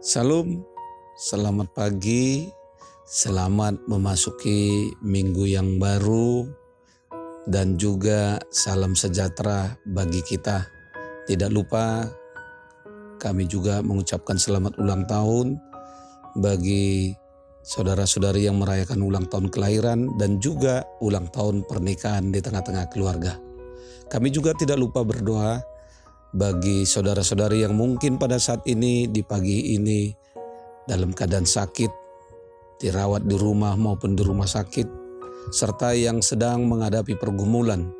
Salam, selamat pagi, selamat memasuki minggu yang baru, dan juga salam sejahtera bagi kita. Tidak lupa kami juga mengucapkan selamat ulang tahun bagi saudara-saudari yang merayakan ulang tahun kelahiran dan juga ulang tahun pernikahan di tengah-tengah keluarga. Kami juga tidak lupa berdoa bagi saudara-saudari yang mungkin pada saat ini di pagi ini dalam keadaan sakit, dirawat di rumah maupun di rumah sakit, serta yang sedang menghadapi pergumulan.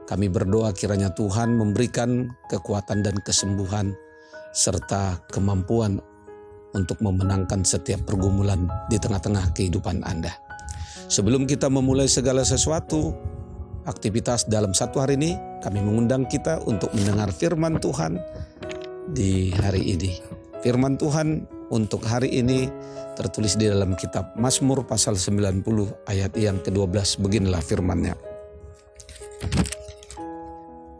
Kami berdoa kiranya Tuhan memberikan kekuatan dan kesembuhan serta kemampuan untuk memenangkan setiap pergumulan di tengah-tengah kehidupan Anda. Sebelum kita memulai segala sesuatu, aktivitas dalam satu hari ini, kami mengundang kita untuk mendengar firman Tuhan di hari ini. Firman Tuhan untuk hari ini tertulis di dalam kitab Mazmur pasal 90 ayat yang ke-12. Beginilah firman-Nya.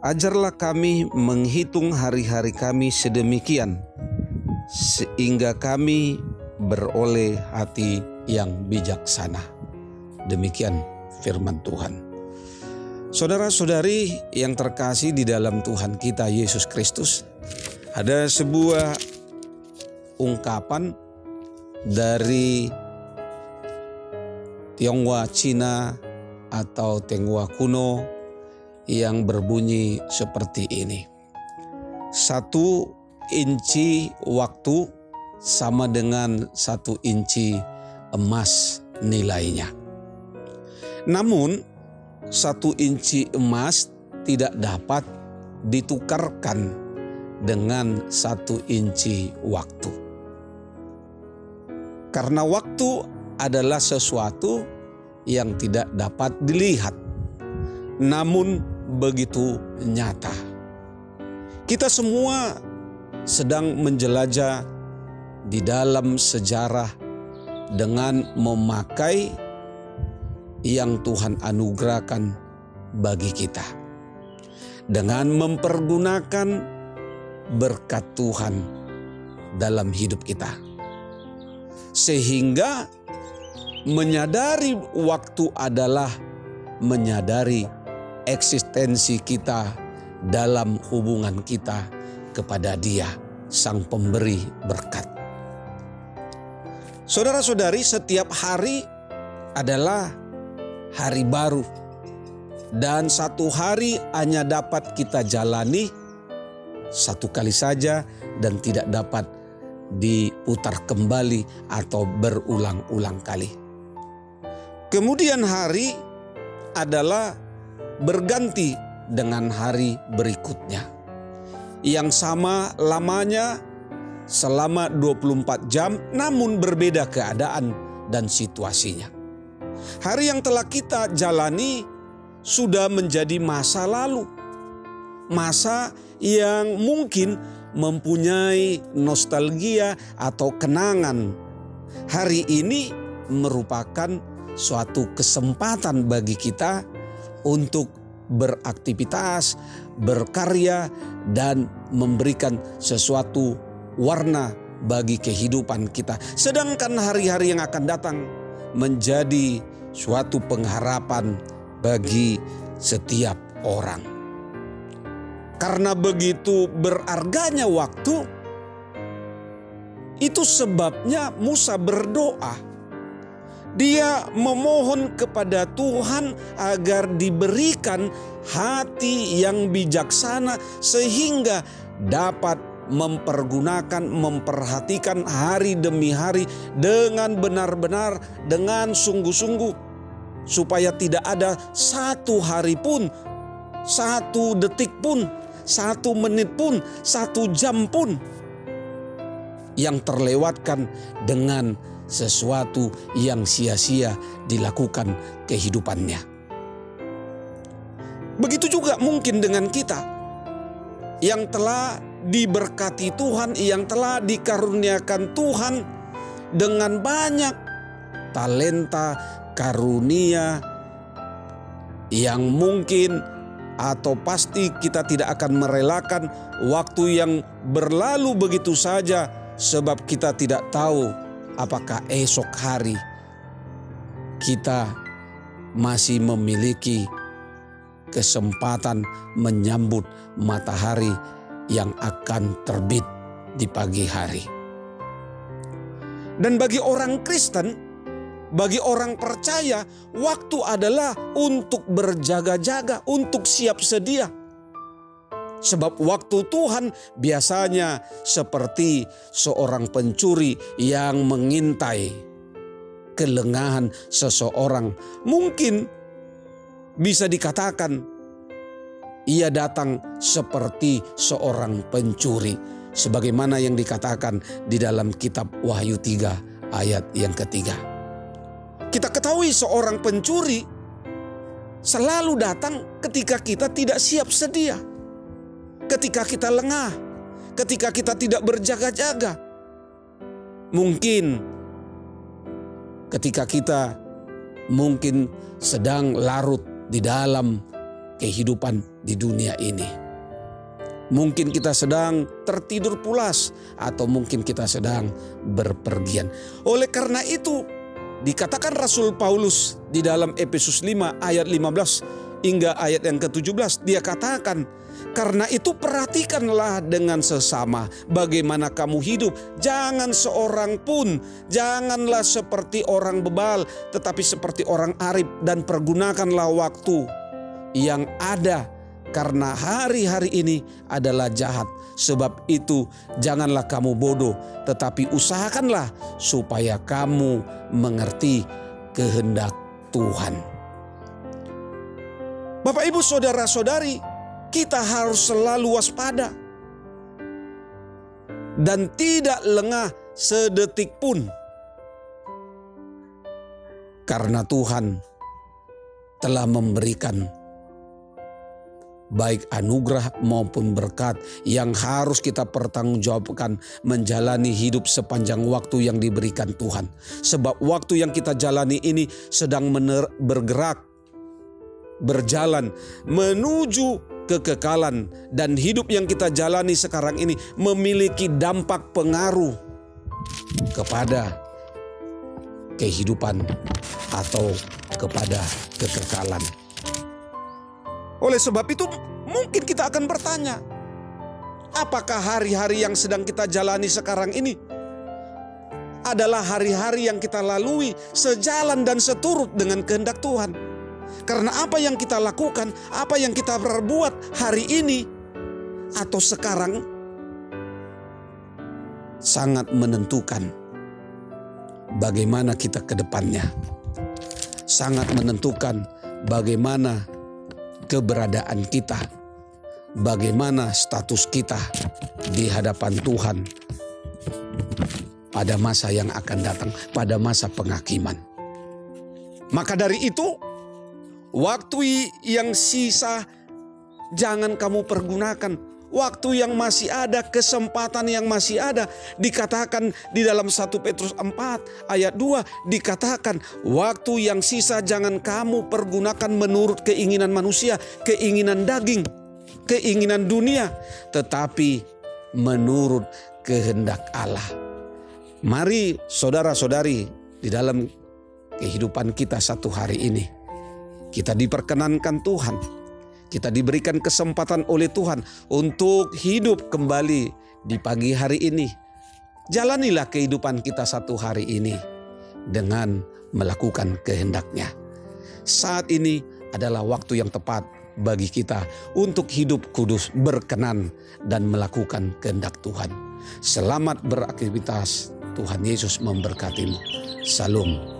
Ajarlah kami menghitung hari-hari kami sedemikian, sehingga kami beroleh hati yang bijaksana. Demikian firman Tuhan. Saudara-saudari yang terkasih di dalam Tuhan kita Yesus Kristus, ada sebuah ungkapan dari Tionghoa Cina atau Tionghoa kuno yang berbunyi seperti ini. 1 inci waktu sama dengan 1 inci emas nilainya. Namun 1 inci emas tidak dapat ditukarkan dengan 1 inci waktu. Karena waktu adalah sesuatu yang tidak dapat dilihat, namun begitu nyata. Kita semua sedang menjelajah di dalam sejarah dengan memakai yang Tuhan anugerahkan bagi kita, dengan mempergunakan berkat Tuhan dalam hidup kita, sehingga menyadari waktu adalah menyadari eksistensi kita dalam hubungan kita kepada Dia, Sang Pemberi berkat. Saudara-saudari, setiap hari adalah hari baru, dan satu hari hanya dapat kita jalani satu kali saja dan tidak dapat diputar kembali atau berulang-ulang kali. Kemudian hari adalah berganti dengan hari berikutnya yang sama lamanya selama 24 jam, namun berbeda keadaan dan situasinya. Hari yang telah kita jalani sudah menjadi masa lalu, masa yang mungkin mempunyai nostalgia atau kenangan. Hari ini merupakan suatu kesempatan bagi kita untuk beraktivitas, berkarya, dan memberikan sesuatu warna bagi kehidupan kita. Sedangkan hari-hari yang akan datang menjadi suatu pengharapan bagi setiap orang. Karena begitu berharganya waktu, itu sebabnya Musa berdoa. Dia memohon kepada Tuhan agar diberikan hati yang bijaksana sehingga dapat mempergunakan, memperhatikan hari demi hari dengan benar-benar, dengan sungguh-sungguh, supaya tidak ada satu hari pun, 1 detik pun, 1 menit pun, 1 jam pun yang terlewatkan dengan sesuatu yang sia-sia dilakukan kehidupannya. Begitu juga mungkin dengan kita yang telah diberkati Tuhan, yang telah dikaruniakan Tuhan dengan banyak talenta, karunia yang mungkin atau pasti kita tidak akan merelakan waktu yang berlalu begitu saja sebab kita tidak tahu apakah esok hari kita masih memiliki kesempatan menyambut matahari yang akan terbit di pagi hari. Dan bagi orang Kristen, bagi orang percaya, waktu adalah untuk berjaga-jaga, untuk siap sedia. Sebab waktu Tuhan biasanya seperti seorang pencuri yang mengintai kelengahan seseorang. Mungkin bisa dikatakan ia datang seperti seorang pencuri. Sebagaimana yang dikatakan di dalam kitab Wahyu 3 ayat yang ketiga. Kita ketahui seorang pencuri selalu datang ketika kita tidak siap sedia. Ketika kita lengah, ketika kita tidak berjaga-jaga. Mungkin ketika kita mungkin sedang larut di dalam kehidupan di dunia ini. Mungkin kita sedang tertidur pulas atau mungkin kita sedang berpergian. Oleh karena itu dikatakan Rasul Paulus di dalam Efesus 5 ayat 15 hingga ayat yang ke-17. Dia katakan, karena itu perhatikanlah dengan sesama bagaimana kamu hidup. Jangan seorang pun, janganlah seperti orang bebal, tetapi seperti orang arif, dan pergunakanlah waktu yang ada. Karena hari-hari ini adalah jahat. Sebab itu janganlah kamu bodoh, tetapi usahakanlah supaya kamu mengerti kehendak Tuhan. Bapak, Ibu, saudara-saudari, kita harus selalu waspada dan tidak lengah sedetik pun. Karena Tuhan telah memberikan baik anugerah maupun berkat yang harus kita pertanggungjawabkan menjalani hidup sepanjang waktu yang diberikan Tuhan. Sebab waktu yang kita jalani ini sedang bergerak, berjalan menuju kekekalan. Dan hidup yang kita jalani sekarang ini memiliki dampak pengaruh kepada kehidupan atau kepada kekekalan. Oleh sebab itu mungkin kita akan bertanya, apakah hari-hari yang sedang kita jalani sekarang ini adalah hari-hari yang kita lalui sejalan dan seturut dengan kehendak Tuhan? Karena apa yang kita lakukan, apa yang kita perbuat hari ini atau sekarang sangat menentukan bagaimana kita ke depannya. Sangat menentukan bagaimana keberadaan kita, bagaimana status kita di hadapan Tuhan pada masa yang akan datang, pada masa penghakiman. Maka dari itu, waktu yang sisa jangan kamu pergunakan. Waktu yang masih ada, kesempatan yang masih ada, dikatakan di dalam 1 Petrus 4 ayat 2, dikatakan waktu yang sisa jangan kamu pergunakan menurut keinginan manusia, keinginan daging, keinginan dunia, tetapi menurut kehendak Allah. Mari saudara-saudari, di dalam kehidupan kita satu hari ini, kita diperkenankan Tuhan, kita diberikan kesempatan oleh Tuhan untuk hidup kembali di pagi hari ini. Jalanilah kehidupan kita satu hari ini dengan melakukan kehendak-Nya. Saat ini adalah waktu yang tepat bagi kita untuk hidup kudus, berkenan, dan melakukan kehendak Tuhan. Selamat beraktivitas. Tuhan Yesus memberkatimu. Salam.